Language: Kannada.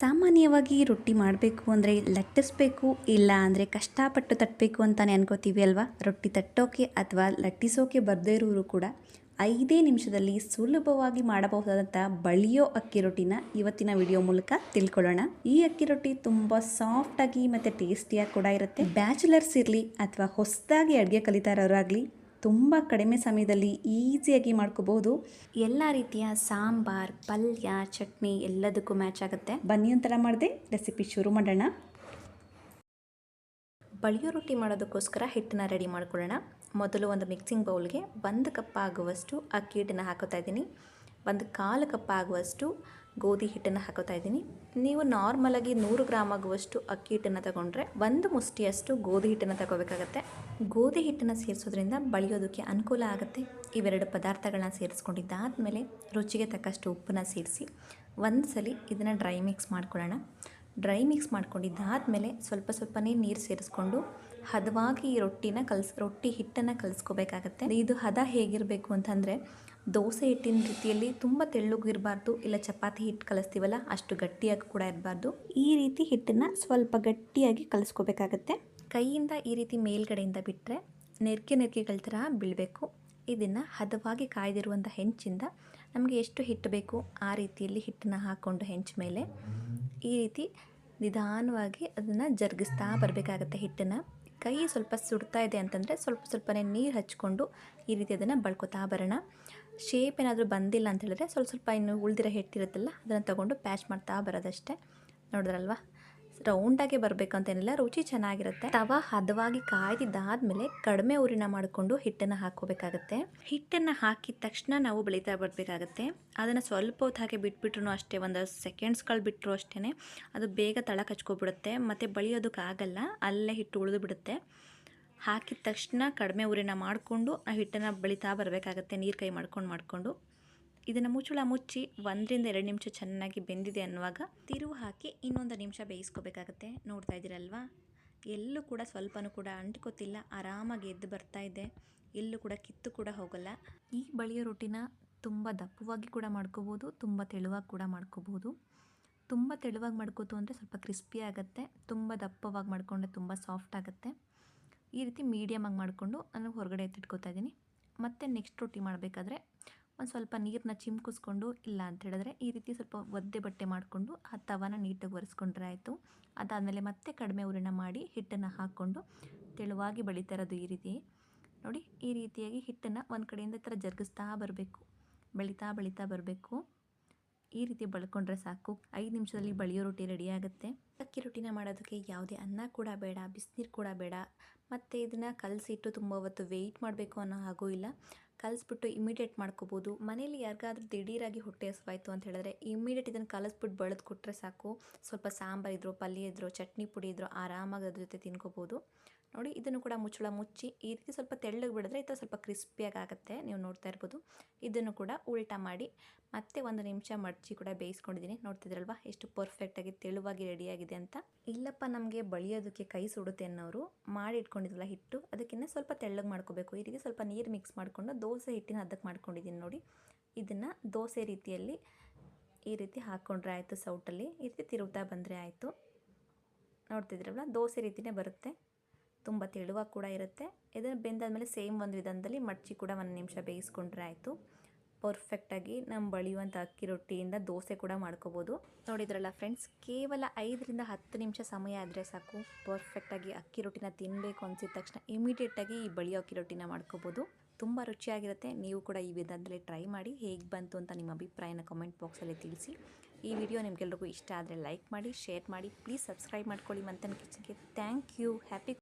ಸಾಮಾನ್ಯವಾಗಿ ರೊಟ್ಟಿ ಮಾಡಬೇಕು ಅಂದರೆ ಲಟ್ಟಿಸ್ಬೇಕು, ಇಲ್ಲ ಅಂದರೆ ಕಷ್ಟಪಟ್ಟು ತಟ್ಟಬೇಕು ಅಂತಲೇ ಅನ್ಕೋತೀವಿ ಅಲ್ವಾ. ರೊಟ್ಟಿ ತಟ್ಟೋಕೆ ಅಥವಾ ಲಟ್ಟಿಸೋಕೆ ಬರದೇ ಇರೋರು ಕೂಡ 5 ನಿಮಿಷದಲ್ಲಿ ಸುಲಭವಾಗಿ ಮಾಡಬಹುದಾದಂಥ ಬಳಿಯೋ ಅಕ್ಕಿ ರೊಟ್ಟಿನ ಇವತ್ತಿನ ವಿಡಿಯೋ ಮೂಲಕ ತಿಳ್ಕೊಳ್ಳೋಣ. ಈ ಅಕ್ಕಿ ರೊಟ್ಟಿ ತುಂಬ ಸಾಫ್ಟಾಗಿ ಮತ್ತು ಟೇಸ್ಟಿಯಾಗಿ ಕೂಡ ಇರುತ್ತೆ. ಬ್ಯಾಚುಲರ್ಸ್ ಇರಲಿ ಅಥವಾ ಹೊಸದಾಗಿ ಅಡುಗೆ ಕಲಿತಾ ಇರೋರಾಗಲಿ ತುಂಬ ಕಡಿಮೆ ಸಮಯದಲ್ಲಿ ಈಸಿಯಾಗಿ ಮಾಡ್ಕೋಬಹುದು. ಎಲ್ಲ ರೀತಿಯ ಸಾಂಬಾರ್, ಪಲ್ಯ, ಚಟ್ನಿ ಎಲ್ಲದಕ್ಕೂ ಮ್ಯಾಚ್ ಆಗುತ್ತೆ. ಬನ್ನಿ ಒಂಥರ ಮಾಡಿದೆ ರೆಸಿಪಿ ಶುರು ಮಾಡೋಣ. ಬಳಿಯೋ ರೊಟ್ಟಿ ಮಾಡೋದಕ್ಕೋಸ್ಕರ ಹಿಟ್ಟನ್ನ ರೆಡಿ ಮಾಡ್ಕೊಳ್ಳೋಣ. ಮೊದಲು ಒಂದು ಮಿಕ್ಸಿಂಗ್ ಬೌಲ್ಗೆ 1 ಕಪ್ ಆಗುವಷ್ಟು ಅಕ್ಕಿ ಹಿಟ್ಟನ್ನು ಹಾಕೋತಾ ಇದ್ದೀನಿ. 1/4 ಕಪ್ ಆಗುವಷ್ಟು ಗೋಧಿ ಹಿಟ್ಟನ್ನು ಹಾಕೋತಾ ಇದ್ದೀನಿ. ನೀವು ನಾರ್ಮಲಾಗಿ 100 ಗ್ರಾಮ್ ಆಗುವಷ್ಟು ಅಕ್ಕಿ ಹಿಟ್ಟನ್ನು ತಗೊಂಡ್ರೆ 1 ಮುಷ್ಟಿಯಷ್ಟು ಗೋಧಿ ಹಿಟ್ಟನ್ನು ತಗೋಬೇಕಾಗತ್ತೆ. ಗೋಧಿ ಹಿಟ್ಟನ್ನು ಸೇರಿಸೋದ್ರಿಂದ ಬಳಿಯೋದಕ್ಕೆ ಅನುಕೂಲ ಆಗುತ್ತೆ. ಇವೆರಡು ಪದಾರ್ಥಗಳನ್ನ ಸೇರಿಸ್ಕೊಂಡಿದ್ದಾದಮೇಲೆ ರುಚಿಗೆ ತಕ್ಕಷ್ಟು ಉಪ್ಪನ್ನು ಸೇರಿಸಿ ಒಂದು ಸಲ ಇದನ್ನು ಡ್ರೈ ಮಿಕ್ಸ್ ಮಾಡ್ಕೊಳ್ಳೋಣ. ಡ್ರೈ ಮಿಕ್ಸ್ ಮಾಡ್ಕೊಂಡಿದ್ದಾದಮೇಲೆ ಸ್ವಲ್ಪನೇ ನೀರು ಸೇರಿಸ್ಕೊಂಡು ಹದವಾಗಿ ಈ ರೊಟ್ಟಿ ಹಿಟ್ಟನ್ನು ಕಲಿಸ್ಕೋಬೇಕಾಗತ್ತೆ. ಇದು ಹದ ಹೇಗಿರಬೇಕು ಅಂತಂದರೆ ದೋಸೆ ಹಿಟ್ಟಿನ ರೀತಿಯಲ್ಲಿ ತುಂಬ ತೆಳ್ಳಗೂ ಇರಬಾರ್ದು, ಇಲ್ಲ ಚಪಾತಿ ಹಿಟ್ಟು ಕಲಿಸ್ತೀವಲ್ಲ ಅಷ್ಟು ಗಟ್ಟಿಯಾಗಿ ಕೂಡ ಇರಬಾರ್ದು. ಈ ರೀತಿ ಹಿಟ್ಟನ್ನು ಸ್ವಲ್ಪ ಗಟ್ಟಿಯಾಗಿ ಕಲಿಸ್ಕೋಬೇಕಾಗತ್ತೆ. ಕೈಯಿಂದ ಈ ರೀತಿ ಮೇಲ್ಗಡೆಯಿಂದ ಬಿಟ್ಟರೆ ನೆರ್ಕೆಗಳ ಥರ ಬೀಳಬೇಕು. ಇದನ್ನು ಹದವಾಗಿ ಕಾಯ್ದಿರುವಂಥ ಹೆಂಚಿಂದ ನಮಗೆ ಎಷ್ಟು ಹಿಟ್ಟು ಬೇಕು ಆ ರೀತಿಯಲ್ಲಿ ಹಿಟ್ಟನ್ನು ಹಾಕ್ಕೊಂಡು ಹೆಂಚು ಮೇಲೆ ಈ ರೀತಿ ನಿಧಾನವಾಗಿ ಅದನ್ನು ಜರುಗಿಸ್ತಾ ಬರಬೇಕಾಗತ್ತೆ. ಹಿಟ್ಟನ್ನು ಕೈ ಸ್ವಲ್ಪ ಸುಡ್ತಾ ಇದೆ ಅಂತಂದರೆ ಸ್ವಲ್ಪನೇ ನೀರು ಹಚ್ಕೊಂಡು ಈ ರೀತಿ ಅದನ್ನು ಬಳ್ಕೊತಾ ಬರೋಣ. ಶೇಪ್ ಏನಾದರೂ ಬಂದಿಲ್ಲ ಅಂತ ಹೇಳಿದ್ರೆ ಸ್ವಲ್ಪ ಇನ್ನು ಉಳಿದಿರೋ ಹಿಟ್ಟಿರುತ್ತಲ್ಲ ಅದನ್ನು ತೊಗೊಂಡು ಪ್ಯಾಚ್ ಮಾಡ್ತಾ ಬರೋದಷ್ಟೇ. ನೋಡಿದ್ರಲ್ವ, ರೌಂಡಾಗಿ ಬರಬೇಕು ಅಂತೇನಿಲ್ಲ, ರುಚಿ ಚೆನ್ನಾಗಿರುತ್ತೆ. ತವಾ ಹದವಾಗಿ ಕಾಯ್ದಿದ್ದಾದಮೇಲೆ ಕಡಿಮೆ ಉರಿನ ಮಾಡಿಕೊಂಡು ಹಿಟ್ಟನ್ನು ಹಾಕ್ಕೋಬೇಕಾಗತ್ತೆ. ಹಿಟ್ಟನ್ನು ಹಾಕಿದ ತಕ್ಷಣ ನಾವು ಬೆಳೀತಾ ಬರಬೇಕಾಗತ್ತೆ. ಅದನ್ನು ಸ್ವಲ್ಪ ಹೊತ್ತು ಹಾಗೆ ಬಿಟ್ಬಿಟ್ರು ಅಷ್ಟೇ, ಒಂದು ಸೆಕೆಂಡ್ಸ್ಗಳು ಬಿಟ್ಟರು ಅಷ್ಟೇ ಅದು ಬೇಗ ತಳ ಕಚ್ಕೊಬಿಡುತ್ತೆ ಮತ್ತು ಬಳಿಯೋದಕ್ಕಾಗಲ್ಲ, ಅಲ್ಲೇ ಹಿಟ್ಟು ಉಳಿದು ಬಿಡುತ್ತೆ. ಹಾಕಿದ ತಕ್ಷಣ ಕಡಿಮೆ ಉರಿನ ಮಾಡಿಕೊಂಡು ಆ ಹಿಟ್ಟನ್ನು ಬೆಳೀತಾ ಬರಬೇಕಾಗತ್ತೆ. ನೀರು ಕೈ ಮಾಡ್ಕೊಂಡು ಇದನ್ನು ಮುಚ್ಚಳ ಮುಚ್ಚಿ 1 ರಿಂದ 2 ನಿಮಿಷ ಚೆನ್ನಾಗಿ ಬೆಂದಿದೆ ಅನ್ನುವಾಗ ತಿರುವು ಹಾಕಿ ಇನ್ನೊಂದು ನಿಮಿಷ ಬೇಯಿಸ್ಕೋಬೇಕಾಗತ್ತೆ. ನೋಡ್ತಾ ಇದ್ದೀರಲ್ವಾ, ಎಲ್ಲೂ ಕೂಡ ಸ್ವಲ್ಪನೂ ಕೂಡ ಅಂಟ್ಕೋತಿಲ್ಲ, ಆರಾಮಾಗಿ ಎದ್ದು ಬರ್ತಾ ಇದೆ, ಎಲ್ಲೂ ಕೂಡ ಕಿತ್ತು ಕೂಡ ಹೋಗಲ್ಲ. ಈ ಬಳಿಯೋ ರೊಟ್ಟಿನ ತುಂಬ ದಪ್ಪವಾಗಿ ಕೂಡ ಮಾಡ್ಕೋಬೋದು, ತುಂಬ ತೆಳುವಾಗಿ ಕೂಡ ಮಾಡ್ಕೋಬೋದು. ತುಂಬ ತೆಳುವಾಗಿ ಮಾಡ್ಕೋತು ಅಂದರೆ ಸ್ವಲ್ಪ ಕ್ರಿಸ್ಪಿ ಆಗುತ್ತೆ, ತುಂಬ ದಪ್ಪವಾಗಿ ಮಾಡಿಕೊಂಡ್ರೆ ತುಂಬ ಸಾಫ್ಟ್ ಆಗುತ್ತೆ. ಈ ರೀತಿ ಮೀಡಿಯಮಾಗಿ ಮಾಡಿಕೊಂಡು ನಾನು ಹೊರಗಡೆ ಎತ್ತಿಟ್ಕೋತಾ ಇದ್ದೀನಿ. ಮತ್ತು ನೆಕ್ಸ್ಟ್ ರೊಟ್ಟಿ ಮಾಡಬೇಕಾದ್ರೆ ಒಂದು ಸ್ವಲ್ಪ ನೀರನ್ನ ಚಿಮ್ಕಿಸ್ಕೊಂಡು, ಇಲ್ಲ ಅಂತ ಹೇಳಿದ್ರೆ ಈ ರೀತಿ ಸ್ವಲ್ಪ ಒದ್ದೆ ಬಟ್ಟೆ ಮಾಡಿಕೊಂಡು ಆ ತವಾನ ನೀಟಾಗಿ ಒರೆಸ್ಕೊಂಡ್ರೆ ಆಯಿತು. ಅದಾದಮೇಲೆ ಮತ್ತೆ ಕಡಿಮೆ ಉರಿನ ಮಾಡಿ ಹಿಟ್ಟನ್ನು ಹಾಕ್ಕೊಂಡು ತೆಳುವಾಗಿ ಬಳಿತಾ ಇರೋದು ಈ ರೀತಿ ನೋಡಿ. ಈ ರೀತಿಯಾಗಿ ಹಿಟ್ಟನ್ನು ಒಂದು ಕಡೆಯಿಂದ ಈ ಥರ ಜರುಗಿಸ್ತಾ ಬರಬೇಕು, ಬೆಳೀತಾ ಬರಬೇಕು. ಈ ರೀತಿ ಬಳ್ಕೊಂಡ್ರೆ ಸಾಕು. 5 ನಿಮಿಷದಲ್ಲಿ ಬಳಿಯೋ ರೊಟ್ಟಿ ರೆಡಿ ಆಗುತ್ತೆ. ಅಕ್ಕಿ ರೊಟ್ಟಿನ ಮಾಡೋದಕ್ಕೆ ಯಾವುದೇ ಅನ್ನ ಕೂಡ ಬೇಡ, ಬಿಸಿನೀರು ಕೂಡ ಬೇಡ, ಮತ್ತು ಇದನ್ನು ಕಲಸಿಟ್ಟು ತುಂಬ ಹೊತ್ತು ವೆಯ್ಟ್ ಮಾಡಬೇಕು ಅನ್ನೋ ಹಾಗೂ ಇಲ್ಲ. ಕಲಿಸ್ಬಿಟ್ಟು ಇಮಿಡಿಯೇಟ್ ಮಾಡ್ಕೋಬೋದು. ಮನೇಲಿ ಯಾರಿಗಾದ್ರೂ ದಿಢೀರಾಗಿ ಹೊಟ್ಟೆ ಹಸಿವಾಯಿತು ಅಂತ ಹೇಳಿದ್ರೆ ಇಮಿಡಿಯೇಟ್ ಇದನ್ನು ಕಲಿಸ್ಬಿಟ್ಟು ಬಳ್ದು ಕೊಟ್ಟರೆ ಸಾಕು. ಸ್ವಲ್ಪ ಸಾಂಬಾರು ಇದ್ರೋ, ಪಲ್ಯ ಇದ್ರೋ, ಚಟ್ನಿ ಪುಡಿ ಇದ್ರೋ ಆರಾಮಾಗಿ ಅದ್ರ ಜೊತೆ ತಿನ್ಕೋಬೋದು. ನೋಡಿ, ಇದನ್ನು ಕೂಡ ಮುಚ್ಚಳ ಮುಚ್ಚಿ ಈ ರೀತಿ ಸ್ವಲ್ಪ ತೆಳ್ಳಗೆ ಬಿಡಿದ್ರೆ ಈ ಥರ ಸ್ವಲ್ಪ ಕ್ರಿಸ್ಪಿಯಾಗಿ ಆಗುತ್ತೆ. ನೀವು ನೋಡ್ತಾ ಇರ್ಬೋದು. ಇದನ್ನು ಕೂಡ ಉಲ್ಟಾ ಮಾಡಿ ಮತ್ತೆ 1 ನಿಮಿಷ ಮಡಚಿ ಕೂಡ ಬೇಯಿಸ್ಕೊಂಡಿದ್ದೀನಿ. ನೋಡ್ತಿದ್ರಲ್ವ ಎಷ್ಟು ಪರ್ಫೆಕ್ಟಾಗಿ ತೆಳುವಾಗಿ ರೆಡಿಯಾಗಿದೆ ಅಂತ. ಇಲ್ಲಪ್ಪ ನಮಗೆ ಬಳಿಯೋದಕ್ಕೆ ಕೈ ಸುಡುತ್ತೆ ಅನ್ನೋರು ಮಾಡಿ ಇಟ್ಕೊಂಡಿದ್ವಲ್ಲ ಹಿಟ್ಟು, ಅದಕ್ಕಿಂತ ಸ್ವಲ್ಪ ತೆಳ್ಳಗೆ ಮಾಡ್ಕೋಬೇಕು. ಈ ರೀತಿ ಸ್ವಲ್ಪ ನೀರು ಮಿಕ್ಸ್ ಮಾಡಿಕೊಂಡು ದೋಸೆ ಹಿಟ್ಟಿನ ಹದಕ್ಕೆ ಮಾಡ್ಕೊಂಡಿದ್ದೀನಿ ನೋಡಿ. ಇದನ್ನು ದೋಸೆ ರೀತಿಯಲ್ಲಿ ಈ ರೀತಿ ಹಾಕ್ಕೊಂಡ್ರೆ ಆಯಿತು. ಸೌಟಲ್ಲಿ ಈ ರೀತಿ ತಿರುಗ್ತಾ ಬಂದರೆ ಆಯಿತು. ನೋಡ್ತಿದ್ರಲ್ವ, ದೋಸೆ ರೀತಿಯೇ ಬರುತ್ತೆ, ತುಂಬ ತೆಳುವಾಗಿ ಕೂಡ ಇರುತ್ತೆ. ಇದನ್ನು ಬೆಂದಾದಮೇಲೆ ಸೇಮ್ ಒಂದು ವಿಧಾನದಲ್ಲಿ ಮಡಚಿ ಕೂಡ 1 ನಿಮಿಷ ಬೇಯಿಸ್ಕೊಂಡ್ರೆ ಆಯಿತು. ಪರ್ಫೆಕ್ಟಾಗಿ ನಮ್ಮ ಬಳಿಯುವಂಥ ಅಕ್ಕಿ ರೊಟ್ಟಿಯಿಂದ ದೋಸೆ ಕೂಡ ಮಾಡ್ಕೋಬೋದು. ನೋಡಿದ್ರಲ್ಲ ಫ್ರೆಂಡ್ಸ್, ಕೇವಲ 5 ರಿಂದ 10 ನಿಮಿಷ ಸಮಯ ಆದರೆ ಸಾಕು. ಪರ್ಫೆಕ್ಟಾಗಿ ಅಕ್ಕಿ ರೊಟ್ಟಿನ ತಿನ್ನಬೇಕು ಅನಿಸಿದ ತಕ್ಷಣ ಇಮಿಡಿಯೇಟಾಗಿ ಈ ಬಳಿಯೋ ಅಕ್ಕಿ ರೊಟ್ಟಿನ ಮಾಡ್ಕೋಬೋದು. ತುಂಬ ರುಚಿಯಾಗಿರುತ್ತೆ. ನೀವು ಕೂಡ ಈ ವಿಧಾನದಲ್ಲಿ ಟ್ರೈ ಮಾಡಿ, ಹೇಗೆ ಬಂತು ಅಂತ ನಿಮ್ಮ ಅಭಿಪ್ರಾಯನ ಕಮೆಂಟ್ ಬಾಕ್ಸಲ್ಲಿ ತಿಳಿಸಿ. ಈ ವಿಡಿಯೋ ನಿಮಗೆಲ್ರಿಗೂ ಇಷ್ಟ ಆದರೆ ಲೈಕ್ ಮಾಡಿ, ಶೇರ್ ಮಾಡಿ, ಪ್ಲೀಸ್ ಸಬ್ಸ್ಕ್ರೈಬ್ ಮಾಡ್ಕೊಳ್ಳಿ ಮಂಥನ್ ಕಿಚನ್ಗೆ. Thank you. ಹ್ಯಾಪಿ